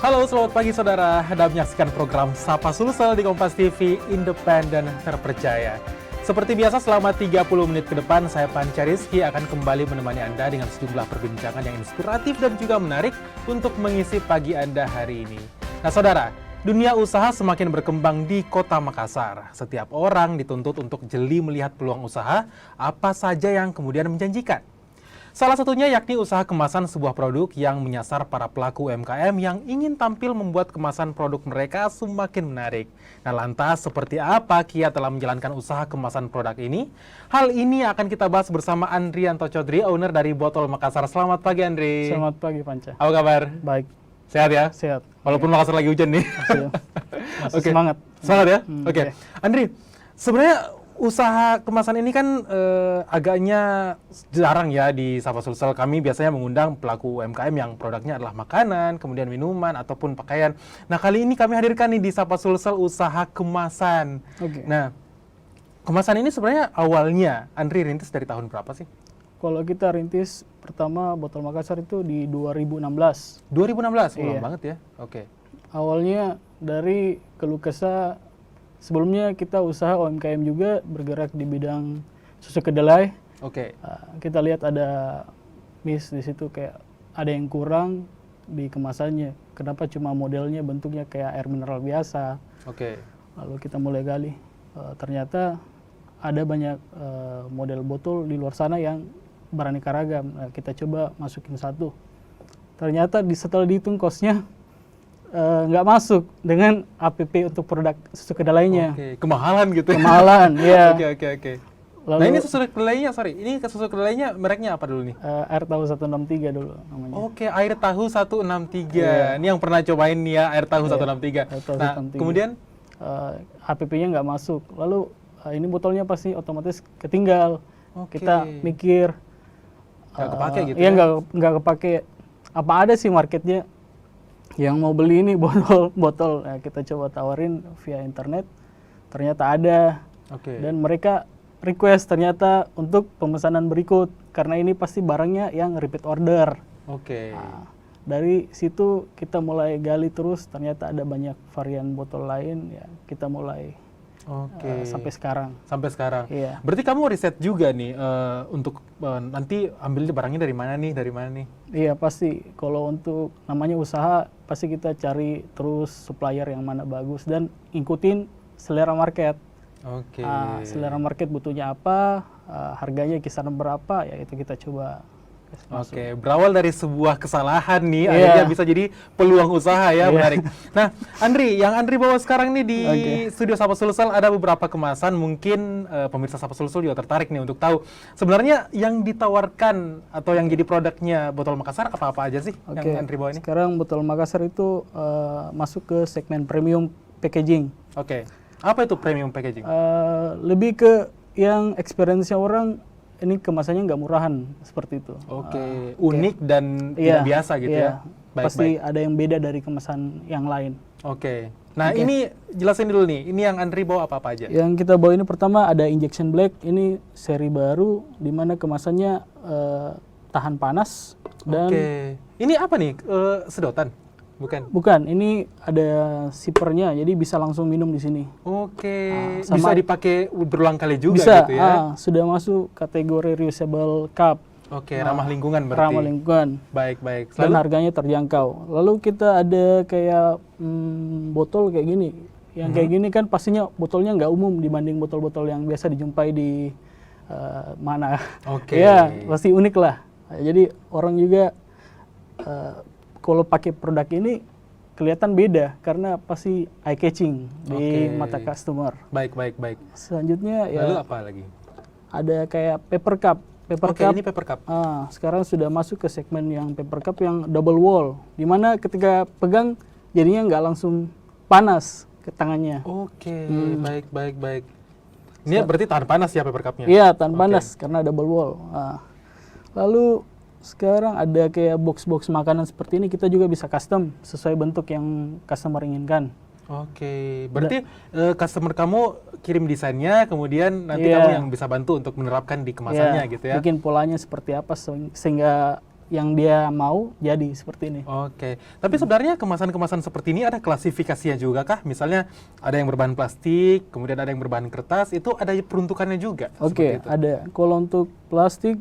Halo, selamat pagi saudara. Anda menyaksikan program Sapa Sulsel di Kompas TV, independen terpercaya. Seperti biasa, selama 30 menit ke depan, saya Panca Rizky akan kembali menemani Anda dengan sejumlah perbincangan yang inspiratif dan juga menarik untuk mengisi pagi Anda hari ini. Nah saudara, dunia usaha semakin berkembang di Kota Makassar. Setiap orang dituntut untuk jeli melihat peluang usaha, apa saja yang kemudian menjanjikan. Salah satunya yakni usaha kemasan sebuah produk yang menyasar para pelaku UMKM yang ingin tampil membuat kemasan produk mereka semakin menarik. Nah lantas seperti apa kiat dalam menjalankan usaha kemasan produk ini? Hal ini akan kita bahas bersama Andrianto Chaudhry, owner dari Botol Makassar. Selamat pagi Andri. Selamat pagi Panca. Apa kabar? Baik. Sehat ya? Sehat. Walaupun Makassar lagi hujan nih. Masih semangat. Semangat ya? Oke. Oke. Andri, sebenarnya usaha kemasan ini kan agaknya jarang ya di Sapa Sulsel. Kami biasanya mengundang pelaku UMKM yang produknya adalah makanan, kemudian minuman, ataupun pakaian. Nah kali ini kami hadirkan nih di Sapa Sulsel usaha kemasan. Oke. Nah, kemasan ini sebenarnya awalnya Andri rintis dari tahun berapa sih? Kalau kita rintis pertama Botol Makassar itu di 2016. 2016? Ulang Iya. banget ya? Oke. Awalnya dari keluh kesah. Sebelumnya kita usaha UMKM juga bergerak di bidang susu kedelai. Oke. Kita lihat ada miss di situ, kayak ada yang kurang di kemasannya. Kenapa cuma modelnya bentuknya kayak air mineral biasa? Oke. Lalu kita mulai gali. Ternyata ada banyak model botol di luar sana yang beraneka ragam. Nah, kita coba masukin satu. Ternyata setelah dihitung kosnya nggak masuk dengan APP untuk produk susu kedelainya. Oke. Kemahalan gitu ya? Kemahalan, ya. Oke. Lalu Nah ini susu kedelainya, ini susu kedelainya mereknya apa dulu nih? air tahu 163 dulu namanya. Oke, air tahu 163. Iya. Ini yang pernah cobain nih ya, air tahu Iya, 163. air tahu Nah, 163. kemudian APP-nya nggak masuk. Lalu ini botolnya pasti otomatis ketinggal. Oke. Kita mikir Nggak kepake gitu Iya, ya? nggak kepake. Apa ada sih marketnya yang mau beli ini botol? Nah, kita coba tawarin via internet. Ternyata ada. Oke. Dan mereka request ternyata untuk pemesanan berikut. Karena ini pasti barangnya yang repeat order. Oke. Nah, dari situ kita mulai gali terus. Ternyata ada banyak varian botol lain. Ya, kita mulai Oke. sampai sekarang. Sampai sekarang. Iya. Berarti kamu riset juga nih untuk nanti ambil barangnya dari mana nih? Iya pasti. Kalau untuk namanya usaha pasti kita cari terus supplier yang mana bagus dan ikutin selera market. Oke. Selera market butuhnya apa, harganya kisaran berapa, ya itu kita coba masuk. Oke, berawal dari sebuah kesalahan nih, Iya. akhirnya bisa jadi peluang usaha ya, Iya. menarik. Nah, Andri, yang Andri bawa sekarang nih di Oke. studio Sapa Sulsel ada beberapa kemasan, mungkin pemirsa Sapa Sulsel juga tertarik nih untuk tahu sebenarnya yang ditawarkan atau yang jadi produknya Botol Makassar apa-apa aja sih Oke, yang Andri bawa ini? sekarang Botol Makassar itu masuk ke segmen premium packaging. Oke, apa itu premium packaging? Lebih ke yang experience-nya orang, ini kemasannya nggak murahan seperti itu. Oke, unik dan tidak biasa gitu ya? Baik, Pasti ada yang beda dari kemasan yang lain. Oke, nah Oke. ini jelasin dulu nih, ini yang Andri bawa apa-apa aja? Yang kita bawa ini pertama ada injection black, ini seri baru di mana kemasannya tahan panas dan Oke, ini apa nih? Sedotan? Bukan? bukan, ini ada zippernya, jadi bisa langsung minum di sini. Oke, sama- bisa dipakai berulang kali juga Bisa, gitu ya? sudah masuk kategori reusable cup, Oke, ramah lingkungan berarti? ramah lingkungan, Baik. dan Lalu? harganya terjangkau. Lalu kita ada kayak botol kayak gini. Yang kayak gini kan pastinya botolnya nggak umum dibanding botol-botol yang biasa dijumpai di mana. Oke. Ya, pasti unik lah. Jadi orang juga kalau pakai produk ini kelihatan beda karena pasti eye catching di Oke. mata customer. Baik. Selanjutnya Lalu ya apa lagi? ada kayak paper cup. Paper Oke, cup ini paper cup. sekarang sudah masuk ke segmen yang paper cup yang double wall, di mana ketika pegang jadinya nggak langsung panas ke tangannya. Oke, baik. Ini berarti tahan panas ya paper cupnya? Iya, tahan Oke. panas karena double wall. Lalu sekarang ada kayak box-box makanan seperti ini, kita juga bisa custom sesuai bentuk yang customer inginkan. Oke, berarti customer kamu kirim desainnya, kemudian nanti Iya. kamu yang bisa bantu untuk menerapkan di kemasannya gitu ya? Bikin polanya seperti apa sehingga yang dia mau jadi seperti ini. Oke, tapi sebenarnya kemasan-kemasan seperti ini ada klasifikasinya juga kah? Misalnya ada yang berbahan plastik, kemudian ada yang berbahan kertas, itu ada peruntukannya juga? Oke, ada. Kalau untuk plastik,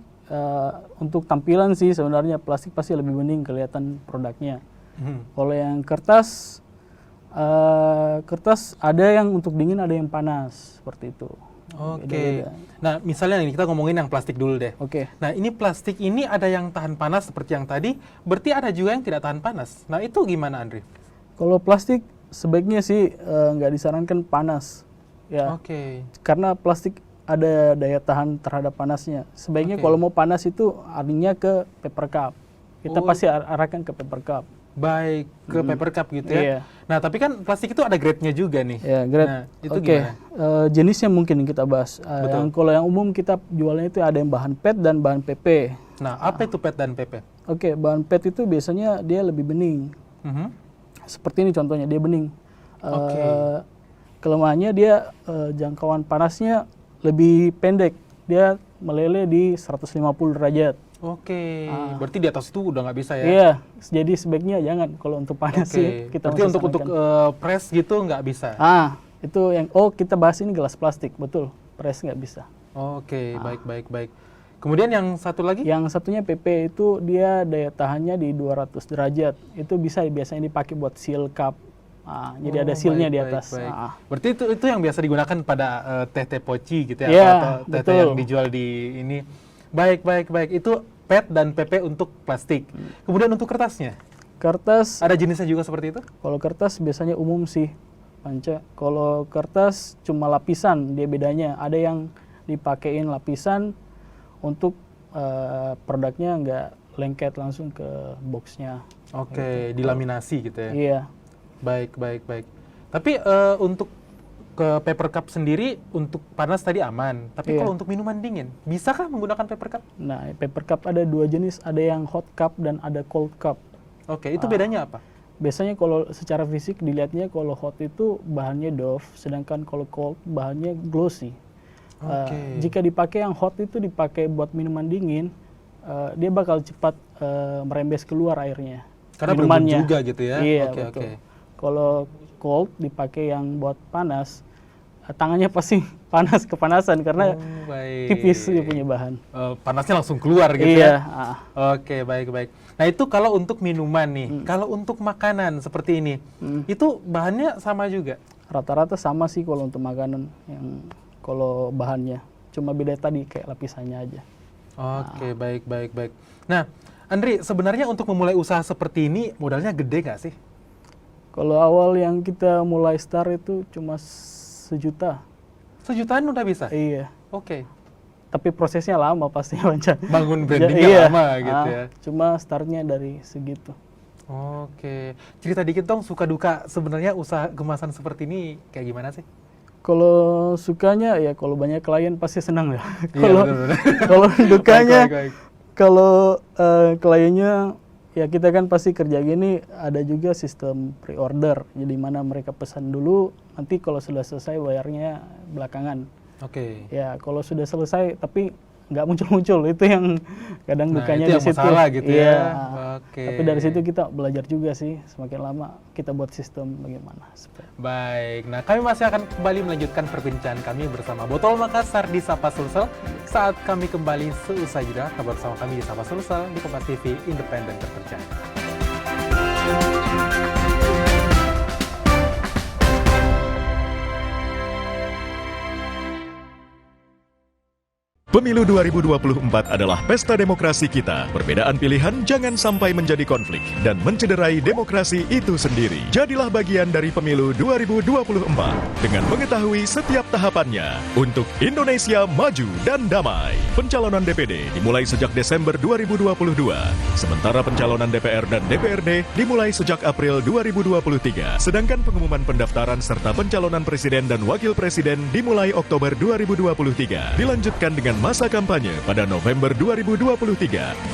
untuk tampilan sih sebenarnya plastik pasti lebih mending kelihatan produknya. Kalau yang kertas, kertas ada yang untuk dingin, ada yang panas, seperti itu. Oke. Beda-beda. Nah, misalnya nih kita ngomongin yang plastik dulu deh. Oke. Nah, ini plastik ini ada yang tahan panas seperti yang tadi, berarti ada juga yang tidak tahan panas. Nah, itu gimana, Andri? Kalau plastik sebaiknya sih nggak disarankan panas, ya. Oke. Karena plastik ada daya tahan terhadap panasnya. Sebaiknya Oke. kalau mau panas itu artinya ke paper cup. Kita Oh. pasti arahkan ke paper cup. Baik, ke paper cup gitu ya. Iya. Nah, tapi kan plastik itu ada grade-nya juga nih. Ya, grade. Nah, itu Oke. gimana? Jenisnya mungkin kita bahas. Betul. Kalau yang umum kita jualnya itu ada yang bahan PET dan bahan PP. Nah, apa itu PET dan PP? Oke, bahan PET itu biasanya dia lebih bening. Mhm. Seperti ini contohnya, dia bening. Oke. Kelemahannya dia jangkauan panasnya lebih pendek. Dia meleleh di 150 derajat. Oke, berarti di atas itu udah nggak bisa ya? Iya, jadi sebaiknya jangan kalau untuk panas sih Oke, kita berarti masih untuk sarankan. press gitu nggak bisa? Itu yang kita bahas ini gelas plastik, betul. Press nggak bisa. Oke, baik. Kemudian yang satu lagi? Yang satunya PP itu dia daya tahannya di 200 derajat. Itu bisa biasanya dipakai buat seal cup. Jadi ada sealnya di atas. Berarti itu yang biasa digunakan pada teh-teh poci gitu ya? Iya, Atau teh-teh betul. yang dijual di ini. Baik. Itu PET dan PP untuk plastik. Kemudian untuk kertasnya? Kertas, Ada jenisnya juga seperti itu? kalau kertas biasanya umum sih, Panca. Kalau kertas cuma lapisan, dia bedanya. Ada yang dipakein lapisan untuk produknya nggak lengket langsung ke boxnya. Oke, dilaminasi gitu ya? Iya. Baik. Tapi untuk ke paper cup sendiri untuk panas tadi aman. Tapi Iya. kalau untuk minuman dingin, bisakah menggunakan paper cup? Nah, paper cup ada dua jenis, ada yang hot cup dan ada cold cup. Oke, itu bedanya apa? Biasanya kalau secara fisik dilihatnya kalau hot itu bahannya doff, sedangkan kalau cold bahannya glossy. Oke. Jika dipakai yang hot itu dipakai buat minuman dingin, dia bakal cepat merembes keluar airnya. Karena Minumannya. berembun juga gitu ya? Iya, Oke, betul. oke. Kalau cold dipakai yang buat panas, tangannya pasti panas kepanasan karena Baik. tipis dia punya bahan. Panasnya langsung keluar gitu Iya. ya? Oke, baik. Nah itu kalau untuk minuman nih, kalau untuk makanan seperti ini, itu bahannya sama juga? Rata-rata sama sih kalau untuk makanan, yang kalau bahannya. Cuma beda tadi kayak lapisannya aja. Oke, baik. Nah, Andri, sebenarnya untuk memulai usaha seperti ini, modalnya gede nggak sih? Kalau awal yang kita mulai start itu cuma 1 juta. 1 jutaan udah bisa? Iya. Oke. Tapi prosesnya lama pasti Wancan. Bangun brandingnya Iya. lama gitu ya? Cuma startnya dari segitu. Oke. Cerita dikit dong suka duka sebenarnya usaha kemasan seperti ini kayak gimana sih? Kalau sukanya ya kalau banyak klien pasti senang ya. Iya, Kalau benar-benar. kalau dukanya Baik. kalau kliennya ya kita kan pasti kerja gini ada juga sistem pre-order. Jadi mana mereka pesan dulu, nanti kalau sudah selesai bayarnya belakangan. Oke. Ya kalau sudah selesai tapi nggak muncul-muncul, itu yang kadang Nah, dukanya itu di yang situ. masalah gitu ya. Iya. Oke. Tapi dari situ kita belajar juga sih, semakin lama kita buat sistem bagaimana. Baik, nah kami masih akan kembali melanjutkan perbincangan kami bersama Botol Makassar di Sapa Sulsel saat kami kembali seusai jeda. Kabar bersama kami di Sapa Sulsel di Kompas TV Independen Terpercaya. Pemilu 2024 adalah pesta demokrasi kita. Perbedaan pilihan jangan sampai menjadi konflik dan mencederai demokrasi itu sendiri. Jadilah bagian dari pemilu 2024 dengan mengetahui setiap tahapannya untuk Indonesia maju dan damai. Pencalonan DPD dimulai sejak Desember 2022, sementara pencalonan DPR dan DPRD dimulai sejak April 2023. Sedangkan pengumuman pendaftaran serta pencalonan presiden dan wakil presiden dimulai Oktober 2023. Dilanjutkan dengan masa masa kampanye pada November 2023.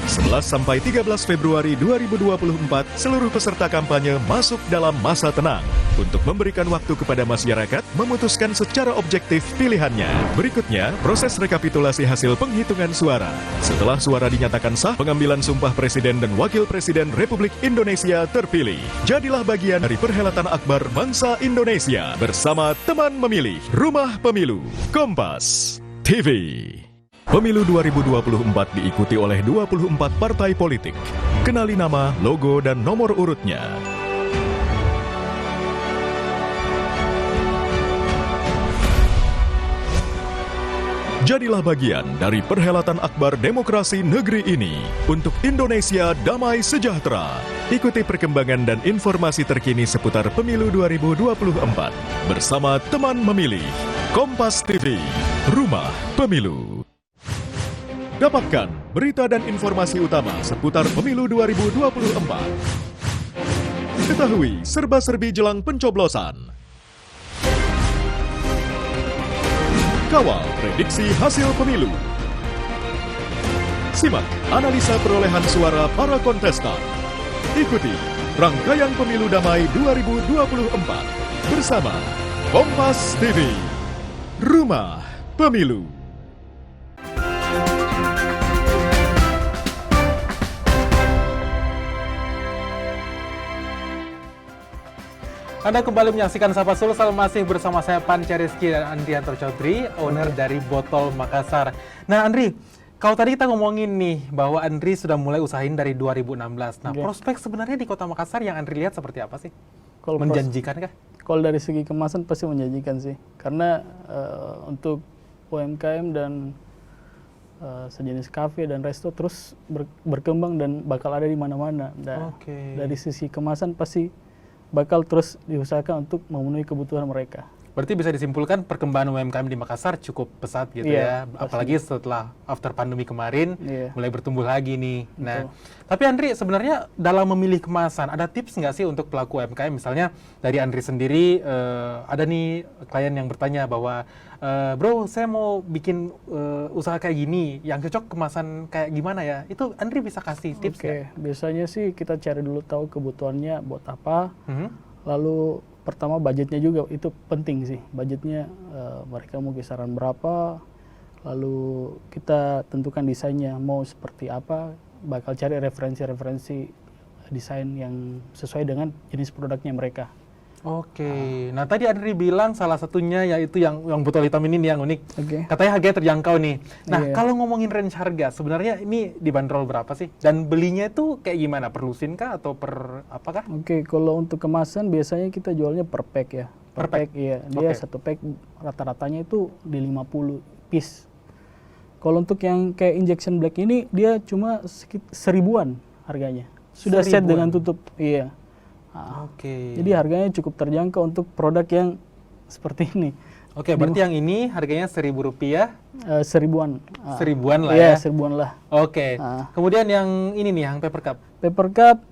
11 sampai 13 Februari 2024, seluruh peserta kampanye masuk dalam masa tenang untuk memberikan waktu kepada masyarakat memutuskan secara objektif pilihannya. Berikutnya, proses rekapitulasi hasil penghitungan suara. Setelah suara dinyatakan sah, pengambilan sumpah Presiden dan Wakil Presiden Republik Indonesia terpilih. Jadilah bagian dari perhelatan akbar bangsa Indonesia bersama teman memilih Rumah Pemilu Kompas TV. Pemilu 2024 diikuti oleh 24 partai politik. Kenali nama, logo, dan nomor urutnya. Jadilah bagian dari perhelatan akbar demokrasi negeri ini untuk Indonesia damai sejahtera. Ikuti perkembangan dan informasi terkini seputar Pemilu 2024 bersama teman memilih Kompas TV, Rumah Pemilu. Dapatkan berita dan informasi utama seputar Pemilu 2024. Ketahui serba-serbi jelang pencoblosan. Kawal prediksi hasil pemilu. Simak analisa perolehan suara para kontestan. Ikuti rangkaian Pemilu Damai 2024 bersama Kompas TV, Rumah Pemilu. Anda kembali menyaksikan Sapa Sulsel, masih bersama saya Panca Rizky dan Andrianto Chaudhry, owner dari Botol Makassar. Nah Andri, kalau tadi kita ngomongin nih bahwa Andri sudah mulai usahain dari 2016. Nah prospek sebenarnya di Kota Makassar yang Andri lihat seperti apa sih? Menjanjikan kah? Kalau dari segi kemasan pasti menjanjikan sih. Karena untuk UMKM dan sejenis kafe dan resto terus berkembang dan bakal ada di mana-mana. Dan dari sisi kemasan pasti bakal terus diusahakan untuk memenuhi kebutuhan mereka. Berarti bisa disimpulkan perkembangan UMKM di Makassar cukup pesat gitu ya. Apalagi setelah after pandemi kemarin mulai bertumbuh lagi nih. Nah, tapi Andri sebenarnya dalam memilih kemasan ada tips nggak sih untuk pelaku UMKM? Misalnya dari Andri sendiri ada nih klien yang bertanya bahwa bro saya mau bikin usaha kayak gini, yang cocok kemasan kayak gimana ya? Itu Andri bisa kasih tips nggak? Biasanya sih kita cari dulu tahu kebutuhannya buat apa. Lalu pertama budgetnya juga itu penting sih, budgetnya mereka mau kisaran berapa, lalu kita tentukan desainnya mau seperti apa, bakal cari referensi desain yang sesuai dengan jenis produknya mereka. Nah tadi Andri bilang salah satunya yaitu yang botol hitam ini nih yang unik. Katanya harganya terjangkau nih. Nah kalau ngomongin range harga, sebenarnya ini dibanderol berapa sih? Dan belinya itu kayak gimana? Per lusin kah atau per apakah? Kalau untuk kemasan biasanya kita jualnya per pack ya. Per pack iya. Dia satu pack rata-ratanya itu di 50 piece. Kalau untuk yang kayak injection black ini dia cuma seribuan harganya. Sudah set dengan tutup. Iya. Jadi harganya cukup terjangkau untuk produk yang seperti ini. Berarti yang ini harganya Rp1.000? Seribuan. Seribuan lah ya? Iya, seribuan lah. Kemudian yang ini nih, yang paper cup? Paper cup,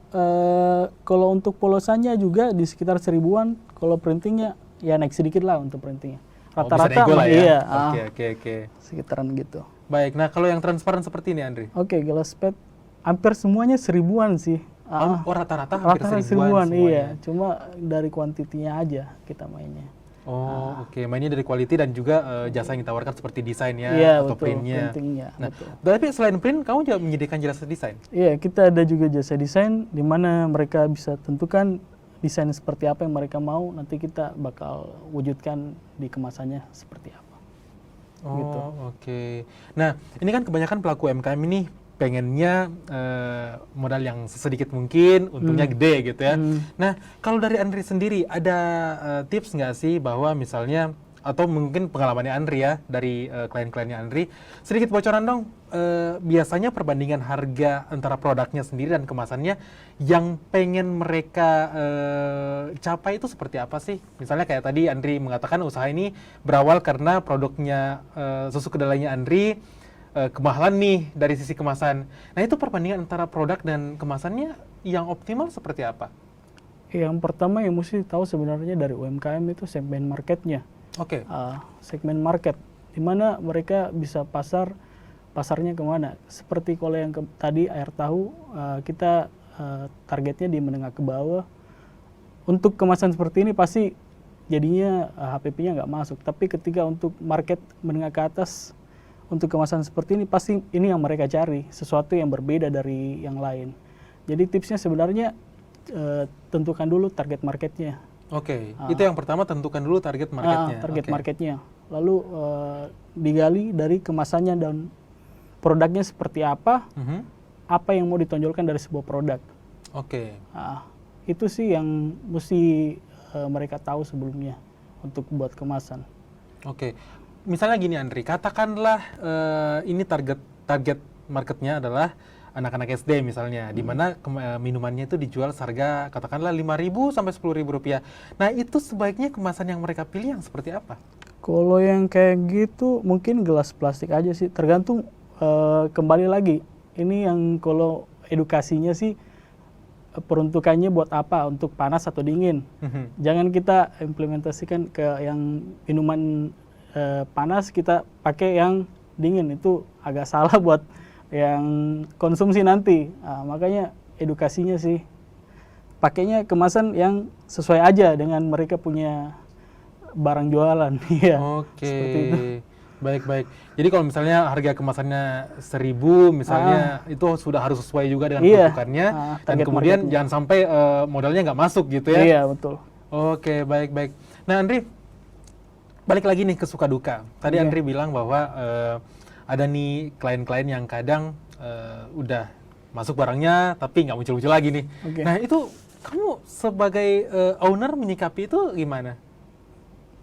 kalau untuk polosannya juga di sekitar seribuan. Kalau printingnya, ya naik sedikit lah untuk printingnya. Rata-rata lah ya? Sekitaran gitu. Baik, nah kalau yang transparan seperti ini Andri? Glass pad, hampir semuanya seribuan sih. Rata-rata hampir seribuan iya. Cuma dari kuantitinya aja kita mainnya. Mainnya dari quality dan juga jasa yang ditawarkan seperti desainnya atau printnya. Nah, tapi selain print, kamu juga menyediakan jasa desain? Iya, kita ada juga jasa desain di mana mereka bisa tentukan desain seperti apa yang mereka mau. Nanti kita bakal wujudkan di kemasannya seperti apa. Nah, ini kan kebanyakan pelaku UMKM ini pengennya modal yang sedikit mungkin, untungnya gede gitu ya. Nah, kalau dari Andri sendiri ada tips nggak sih bahwa misalnya, atau mungkin pengalamannya Andri ya, dari klien-kliennya Andri, sedikit bocoran dong, biasanya perbandingan harga antara produknya sendiri dan kemasannya yang pengen mereka capai itu seperti apa sih? Misalnya kayak tadi Andri mengatakan usaha ini berawal karena produknya susu kedelainya Andri kemahalan nih dari sisi kemasan. Nah itu perbandingan antara produk dan kemasannya yang optimal seperti apa? Yang pertama yang mesti tahu sebenarnya dari UMKM itu segmen marketnya. Segmen market, di mana mereka bisa pasar pasarnya kemana. Seperti kalau yang tadi air tahu, kita targetnya di menengah ke bawah. Untuk kemasan seperti ini pasti jadinya HPP-nya nggak masuk. Tapi ketika untuk market menengah ke atas, untuk kemasan seperti ini pasti ini yang mereka cari, sesuatu yang berbeda dari yang lain. Jadi tipsnya sebenarnya tentukan dulu target marketnya. Oke, itu yang pertama, tentukan dulu target marketnya. Target marketnya. Lalu digali dari kemasannya dan produknya seperti apa, apa yang mau ditonjolkan dari sebuah produk. Oke. Itu sih yang mesti mereka tahu sebelumnya untuk buat kemasan. Oke. Misalnya gini Andri, katakanlah ini target marketnya adalah anak-anak SD misalnya, di mana minumannya itu dijual seharga katakanlah 5.000 sampai 10.000 rupiah. Nah, itu sebaiknya kemasan yang mereka pilih yang seperti apa? Kalau yang kayak gitu mungkin gelas plastik aja sih, tergantung kembali lagi. Ini yang kalau edukasinya sih peruntukannya buat apa, untuk panas atau dingin. Jangan kita implementasikan ke yang minuman panas kita pakai yang dingin, itu agak salah buat yang konsumsi nanti. Makanya edukasinya sih pakainya kemasan yang sesuai aja dengan mereka punya barang jualan. Ya, Oke. seperti itu. Baik. Jadi kalau misalnya harga kemasannya 1.000 misalnya, itu sudah harus sesuai juga dengan peruntukannya, dan kemudian marketnya. jangan sampai modalnya nggak masuk gitu ya? Iya, betul. Oke, baik. Nah Andri, balik lagi nih ke suka duka. Tadi Andri bilang bahwa ada nih klien-klien yang kadang udah masuk barangnya tapi nggak muncul-muncul lagi nih. Nah itu kamu sebagai owner menyikapi itu gimana?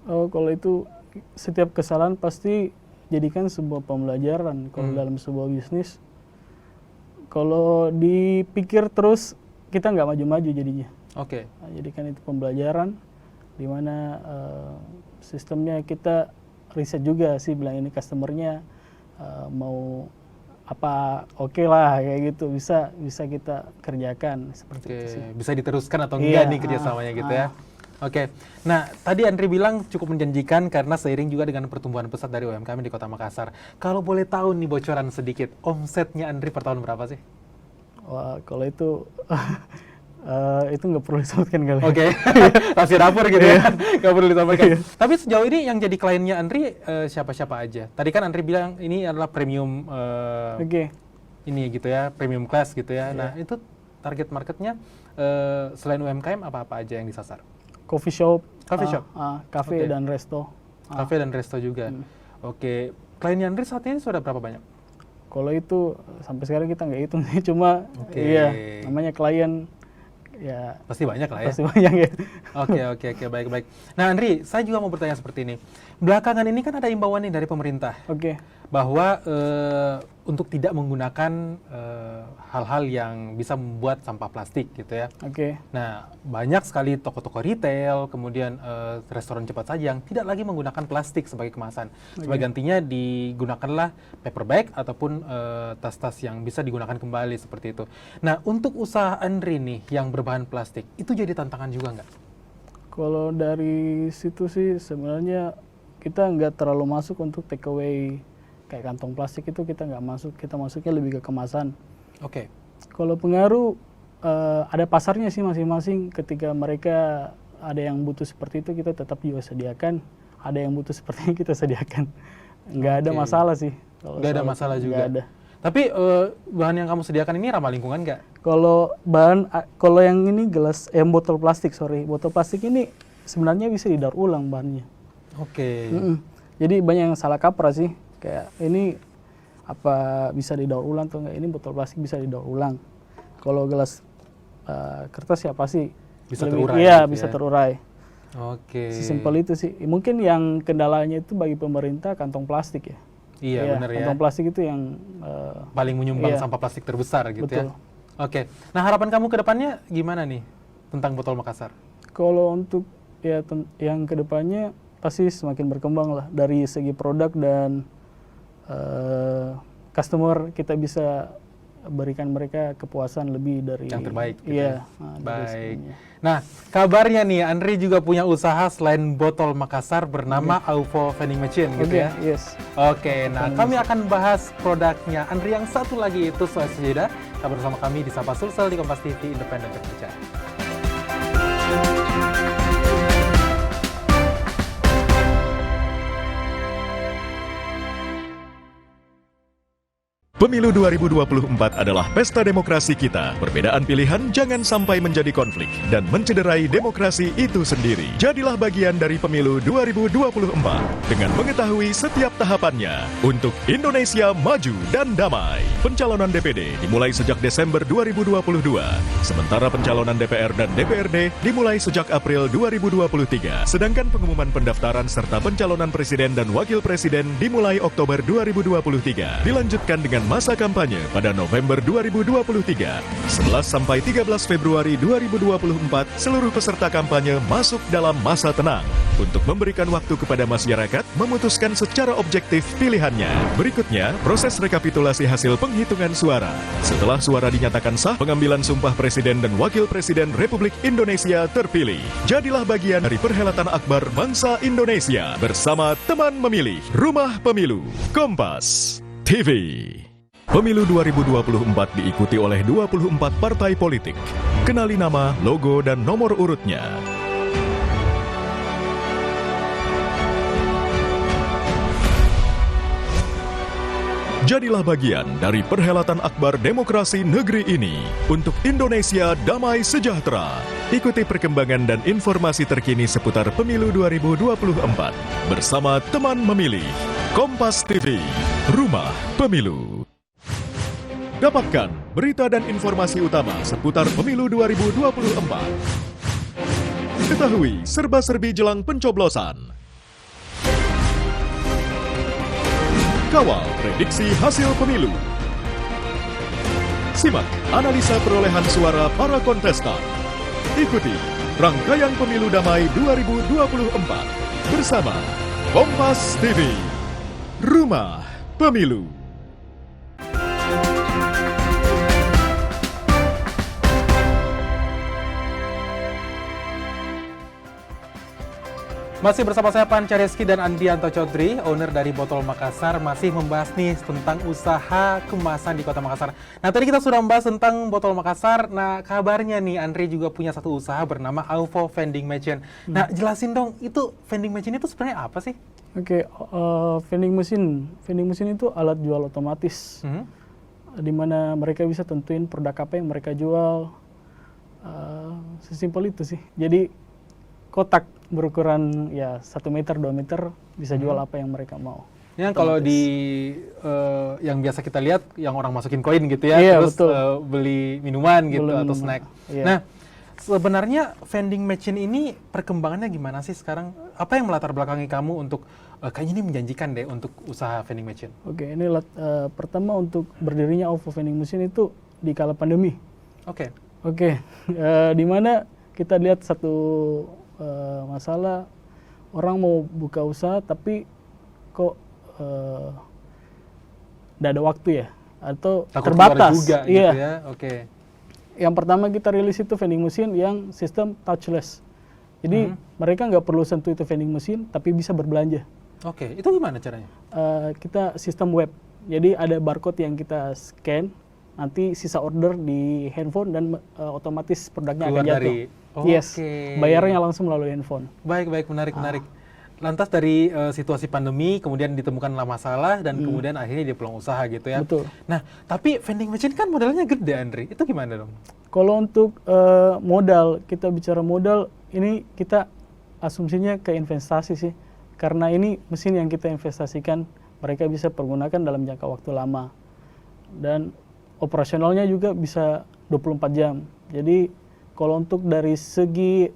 Kalau itu setiap kesalahan pasti jadikan sebuah pembelajaran. Kalau dalam sebuah bisnis, kalau dipikir terus kita nggak maju-maju jadinya. Oke. Jadikan itu pembelajaran, di mana sistemnya kita riset juga sih, bilang ini customernya mau apa, oke lah kayak gitu, bisa kita kerjakan seperti itu sih. Bisa diteruskan atau enggak nih kerjasamanya gitu ya? Oke, nah tadi Andri bilang cukup menjanjikan karena seiring juga dengan pertumbuhan pesat dari UMKM di Kota Makassar. Kalau boleh tahu nih bocoran sedikit, omsetnya Andri per tahun berapa sih? Wah, kalau itu itu nggak perlu disebutkan kali. Oke, rahasia dapur gitu ya, nggak perlu disampaikan. Tapi sejauh ini yang jadi kliennya Andri siapa-siapa aja? Tadi kan Andri bilang ini adalah premium, ini gitu ya, premium class gitu ya. Nah itu target marketnya selain UMKM apa-apa aja yang disasar? Coffee shop, Oke. cafe dan resto. Cafe dan resto juga. Oke, kliennya Andri saat ini sudah berapa banyak? Kalau itu sampai sekarang kita nggak hitung sih, cuma iya namanya klien ya pasti banyak lah ya. pasti banyak ya. Oke, baik. Nah Andri, saya juga mau bertanya seperti ini. Belakangan ini kan ada imbauan nih dari pemerintah bahwa untuk tidak menggunakan hal-hal yang bisa membuat sampah plastik gitu ya. Nah banyak sekali toko-toko retail, kemudian restoran cepat saji yang tidak lagi menggunakan plastik sebagai kemasan. Sebagai gantinya digunakanlah paper bag ataupun tas-tas yang bisa digunakan kembali seperti itu. Nah untuk usaha Andri nih yang berbahan plastik, itu jadi tantangan juga nggak? Kalau dari situ sih sebenarnya kita nggak terlalu masuk untuk take away kayak kantong plastik, itu kita nggak masuk, kita masuknya lebih ke kemasan. Kalau pengaruh ada pasarnya sih masing-masing. Ketika mereka ada yang butuh seperti itu, kita tetap juga sediakan. Ada yang butuh seperti ini, kita sediakan. Nggak ada masalah sih. Nggak ada masalah juga. Nggak ada. Tapi bahan yang kamu sediakan ini ramah lingkungan nggak? Kalau yang ini gelas, botol plastik, botol plastik ini sebenarnya bisa didaur ulang bahannya. Jadi banyak yang salah kaprah sih, kayak ini apa bisa didaur ulang atau enggak? Ini botol plastik bisa didaur ulang. Kalau gelas kertas ya pasti bisa terurai. Iya, bisa terurai. Sesimpel itu sih. Mungkin yang kendalanya itu bagi pemerintah kantong plastik ya. Iya, benar ya. Kantong plastik itu yang paling menyumbang sampah plastik terbesar gitu ya. Nah harapan kamu ke depannya gimana nih tentang Botol Makassar? Kalau untuk yang ke depannya pasti semakin berkembang lah dari segi produk dan customer, kita bisa berikan mereka kepuasan lebih dari yang terbaik. Gitu iya. ya? Dari Baik. sebelumnya. Nah, kabarnya nih Andri juga punya usaha selain botol Makassar bernama Aufo Vending Machine gitu Oke, ya. yes. Oke, nah kami akan bahas produknya Andri yang satu lagi itu setelah jeda. Tetap bersama kami di Sapa Sulsel di Kompas TV Independen Terpercaya. Pemilu 2024 adalah pesta demokrasi kita. Perbedaan pilihan jangan sampai menjadi konflik dan mencederai demokrasi itu sendiri. Jadilah bagian dari pemilu 2024 dengan mengetahui setiap tahapannya untuk Indonesia maju dan damai. Pencalonan DPD dimulai sejak Desember 2022, sementara pencalonan DPR dan DPRD dimulai sejak April 2023. Sedangkan pengumuman pendaftaran serta pencalonan presiden dan wakil presiden dimulai Oktober 2023. Dilanjutkan dengan masa kampanye pada November 2023. 11 sampai 13 Februari 2024, seluruh peserta kampanye masuk dalam masa tenang untuk memberikan waktu kepada masyarakat memutuskan secara objektif pilihannya. Berikutnya, proses rekapitulasi hasil penghitungan suara. Setelah suara dinyatakan sah, pengambilan sumpah Presiden dan Wakil Presiden Republik Indonesia terpilih. Jadilah bagian dari perhelatan akbar bangsa Indonesia bersama teman memilih Rumah Pemilu Kompas TV. Pemilu 2024 diikuti oleh 24 partai politik. Kenali nama, logo, dan nomor urutnya. Jadilah bagian dari perhelatan akbar demokrasi negeri ini untuk Indonesia damai sejahtera. Ikuti perkembangan dan informasi terkini seputar Pemilu 2024 bersama teman memilih Kompas TV, Rumah Pemilu. Dapatkan berita dan informasi utama seputar Pemilu 2024. Ketahui serba-serbi jelang pencoblosan. Kawal prediksi hasil pemilu. Simak analisa perolehan suara para kontestan. Ikuti rangkaian Pemilu Damai 2024 bersama Kompas TV, Rumah Pemilu. Masih bersama saya Panca Reski dan Andrianto Chaudhry, owner dari Botol Makassar, masih membahas nih tentang usaha kemasan di Kota Makassar. Nah, tadi kita sudah membahas tentang Botol Makassar. Nah, kabarnya nih Andri juga punya satu usaha bernama Aufo Vending Machine. Nah, jelasin dong, itu vending machine itu sebenarnya apa sih? Oke, vending machine itu alat jual otomatis, di mana mereka bisa tentuin produk apa yang mereka jual. Sesimpel itu sih. Jadi kotak berukuran ya 1 meter 2 meter bisa jual apa yang mereka mau. Yang kalau di yang biasa kita lihat yang orang masukin koin gitu ya, iya, terus beli minuman gitu atau snack. Iya. Nah, sebenarnya vending machine ini perkembangannya gimana sih sekarang? Apa yang melatar belakangi kamu untuk kayaknya ini menjanjikan deh untuk usaha vending machine? Oke, ini pertama untuk berdirinya Aufo Vending Machine itu di kala pandemi. Oke. Di mana kita lihat satu masalah, orang mau buka usaha tapi kok tidak ada waktu ya, atau Takut terbatas juga, iya gitu ya. Oke. Yang pertama kita rilis itu vending machine yang sistem touchless, jadi mereka nggak perlu sentuh itu vending machine tapi bisa berbelanja. Oke, itu gimana caranya? Kita sistem web, jadi ada barcode yang kita scan, nanti sisa order di handphone dan otomatis produknya Keluar akan jatuh. dari Yes, bayarnya langsung melalui handphone. Baik, menarik. Lantas dari situasi pandemi, kemudian ditemukanlah masalah, dan kemudian akhirnya dia pulang usaha gitu ya. Betul. Nah, tapi vending machine kan modalnya gede, Andri. Itu gimana dong? Kalau untuk modal, kita bicara modal, ini kita asumsinya ke investasi sih. Karena ini mesin yang kita investasikan, mereka bisa pergunakan dalam jangka waktu lama. Dan operasionalnya juga bisa 24 jam. Jadi kalau untuk dari segi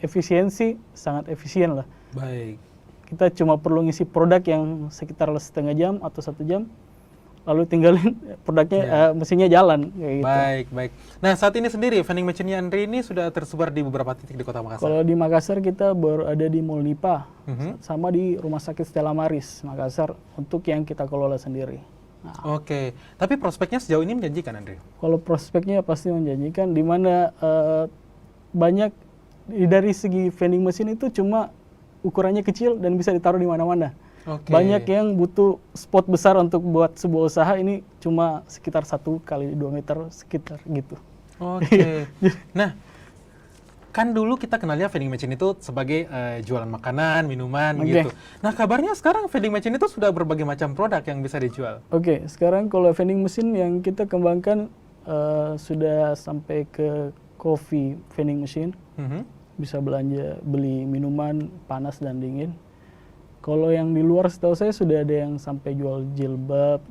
efisiensi, sangat efisien lah. Baik. Kita cuma perlu ngisi produk yang sekitar setengah jam atau 1 jam, lalu tinggalin produknya, mesinnya jalan. Kayak gitu. Baik. Nah, saat ini sendiri, vending machine-nya Andri ini sudah tersebar di beberapa titik di Kota Makassar. Kalau di Makassar kita baru ada di Mall Nipa, sama di Rumah Sakit Stella Maris, Makassar, untuk yang kita kelola sendiri. Oke, tapi prospeknya sejauh ini menjanjikan, Andre? Kalau prospeknya pasti menjanjikan, di mana banyak dari segi vending machine itu cuma ukurannya kecil dan bisa ditaruh di mana-mana. Oke. Banyak yang butuh spot besar untuk buat sebuah usaha, ini cuma sekitar 1 kali 2 meter sekitar gitu. Oke. Nah, kan dulu kita kenalnya vending machine itu sebagai jualan makanan, minuman Oke. gitu. Nah, kabarnya sekarang vending machine itu sudah berbagai macam produk yang bisa dijual. Oke, sekarang kalau vending machine yang kita kembangkan sudah sampai ke coffee vending machine, Mhm. bisa beli minuman panas dan dingin. Kalau yang di luar setahu saya sudah ada yang sampai jual jilbab,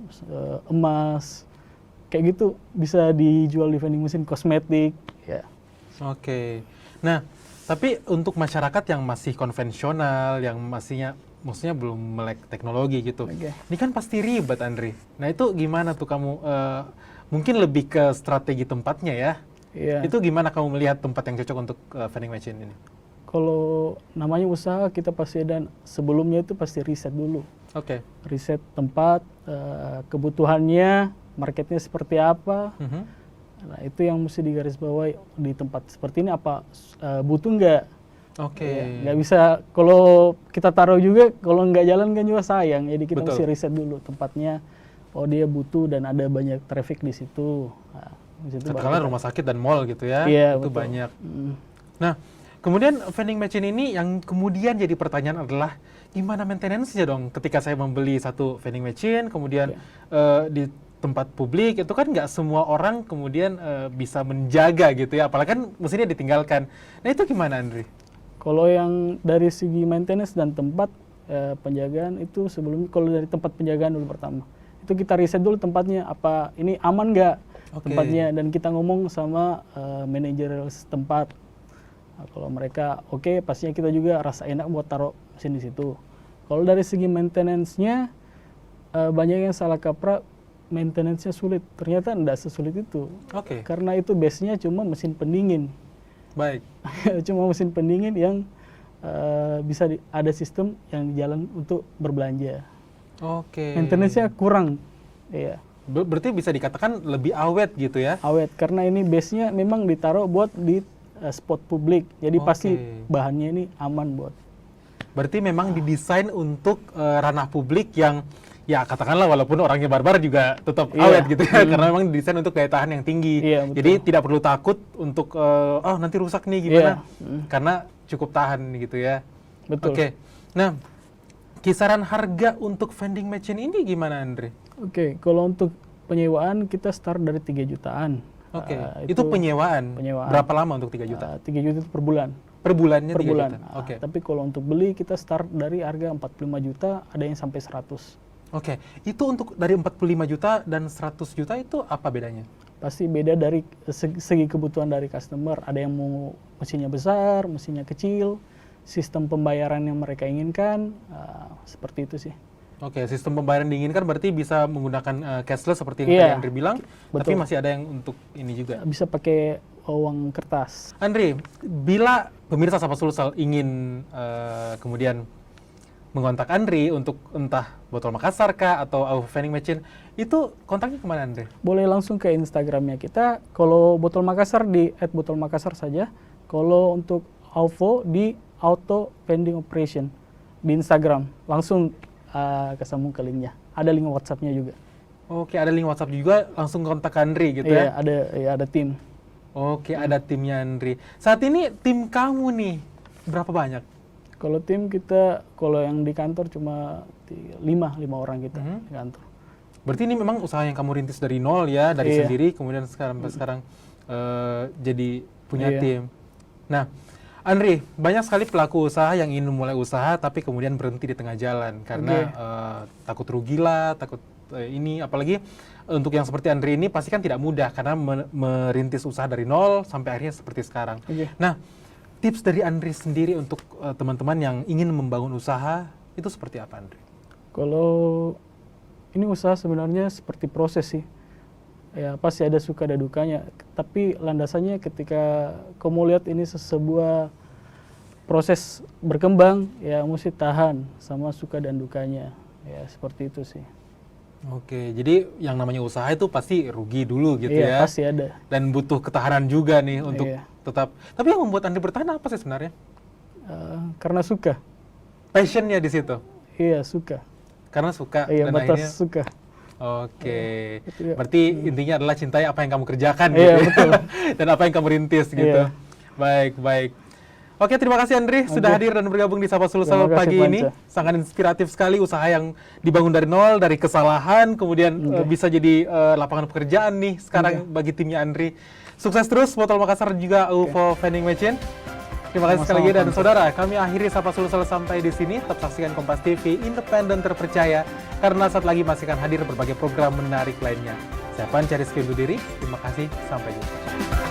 emas, kayak gitu bisa dijual di vending machine, kosmetik, ya. Oke. Nah, tapi untuk masyarakat yang masih konvensional, yang maksudnya belum melek teknologi gitu, Oke. ini kan pasti ribet, Andri. Nah, itu gimana tuh kamu? Mungkin lebih ke strategi tempatnya ya. Iya. Itu gimana kamu melihat tempat yang cocok untuk vending machine ini? Kalau namanya usaha, kita pasti ada sebelumnya itu pasti riset dulu. Oke. Riset tempat, kebutuhannya, marketnya seperti apa. Mhm. Nah, itu yang mesti digarisbawahi di tempat seperti ini, apa butuh nggak? Oke. Ya, nggak bisa, kalau kita taruh juga, kalau nggak jalan kan juga sayang. Jadi kita Betul. mesti riset dulu tempatnya, oh dia butuh dan ada banyak traffic di situ. Nah, di situ baru Katakanlah kita- rumah sakit dan mall gitu ya, Iya, itu betul. banyak. Mm. Nah, kemudian vending machine ini yang kemudian jadi pertanyaan adalah gimana maintenance-nya dong ketika saya membeli satu vending machine, kemudian di tempat publik itu kan nggak semua orang kemudian bisa menjaga gitu ya, apalagi kan mesinnya ditinggalkan. Nah itu gimana, Andri? Kalau yang dari segi maintenance dan tempat penjagaan itu sebelumnya, kalau dari tempat penjagaan dulu pertama, itu kita riset dulu tempatnya, apa ini aman nggak Oke. tempatnya, dan kita ngomong sama manajer setempat. Nah, kalau mereka oke, pastinya kita juga rasa enak buat taruh mesin di situ. Kalau dari segi maintenance-nya, banyak yang salah kaprah, maintenance-nya sulit. Ternyata tidak sesulit itu. Oke, Karena itu base-nya cuma mesin pendingin. baik. Cuma mesin pendingin yang bisa ada sistem yang jalan untuk berbelanja. Oke. Maintenance-nya kurang. Iya, Berarti bisa dikatakan lebih awet gitu ya? awet. Karena ini base-nya memang ditaruh buat di spot publik. Jadi pasti Oke. bahannya ini aman buat. Berarti memang didesain untuk ranah publik yang ya katakanlah walaupun orangnya barbar juga tetap Iya. awet gitu ya, karena memang didesain untuk daya tahan yang tinggi. Iya, betul. Jadi tidak perlu takut untuk oh nanti rusak nih gimana, Iya. karena cukup tahan gitu ya. Betul. Oke. Nah, kisaran harga untuk vending machine ini gimana, Andre? Oke, kalau untuk penyewaan kita start dari 3 jutaan. Oke, Itu itu penyewaan. penyewaan. Berapa lama untuk 3 juta? 3 juta itu per bulan. Per bulannya Per 3 bulan. juta. Oke. Tapi kalau untuk beli kita start dari harga 45 juta, ada yang sampai 100. Oke. Itu untuk dari 45 juta dan 100 juta itu apa bedanya? Pasti beda dari segi kebutuhan dari customer. Ada yang mau mesinnya besar, mesinnya kecil, sistem pembayaran yang mereka inginkan, seperti itu sih. Oke, sistem pembayaran diinginkan berarti bisa menggunakan cashless seperti yang Iya, tadi Andri bilang, tapi betul. masih ada yang untuk ini juga. Bisa pakai uang kertas. Andri, bila pemirsa Sapa Sulsel ingin kemudian mengontak Andri untuk entah botol Makassar kah atau vending machine, itu kontaknya kemana, Andri? Boleh langsung ke Instagramnya kita. Kalau botol Makassar di @botolmakassar saja. Kalau untuk AUVO di Auto Vending Operation di Instagram. Langsung kesambung ke linknya. Ada link WhatsApp-nya juga. Oke, ada link WhatsApp juga, langsung kontak Andri gitu Iya, ya? ada tim. Oke, ada timnya Andri. Saat ini tim kamu nih, berapa banyak? Kalau tim kita, kalau yang di kantor cuma 5 orang kita Mhm. di kantor. Berarti ini memang usaha yang kamu rintis dari nol ya, dari Iya. sendiri, kemudian sekarang jadi punya Iya. tim. Nah, Andri, banyak sekali pelaku usaha yang ingin memulai usaha tapi kemudian berhenti di tengah jalan karena takut rugi lah, takut ini, apalagi untuk yang seperti Andri ini pasti kan tidak mudah karena merintis usaha dari nol sampai akhirnya seperti sekarang. Oke. Nah, tips dari Andri sendiri untuk teman-teman yang ingin membangun usaha itu seperti apa, Andri? Kalau ini usaha sebenarnya seperti proses sih. Ya pasti ada suka ada dukanya. Tapi landasannya ketika kamu lihat ini sebuah proses berkembang, ya mesti tahan sama suka dan dukanya. Ya seperti itu sih. Oke, jadi yang namanya usaha itu pasti rugi dulu gitu Iya, ya. pasti ada. Dan butuh ketahanan juga nih untuk Iya. tetap. Tapi yang membuat Andri bertahan apa sih sebenarnya? Karena suka. Passionnya di situ. Iya, suka. Karena suka Iya, dan batas akhirnya. suka. Oke, Itu ya. berarti intinya adalah cintai apa yang kamu kerjakan Iya, gitu ya. betul. Dan apa yang kamu rintis gitu. Iya. Baik, baik. Oke, terima kasih Andri sudah hadir dan bergabung di Sapa Sulsel Terima kasih, pagi ini. Panca. Sangat inspiratif sekali usaha yang dibangun dari nol, dari kesalahan, kemudian bisa jadi lapangan pekerjaan nih sekarang bagi timnya Andri. Sukses terus Botol Makassar dan juga UFO Vending Machine. Terima kasih sekali lagi dan Sama-sama, saudara, kami akhiri Sapa Sulsel sampai di sini. Tetap saksikan Kompas TV, independen terpercaya, karena saat lagi masih akan hadir berbagai program menarik lainnya. Saya Panca Rizky undur diri, terima kasih, sampai jumpa.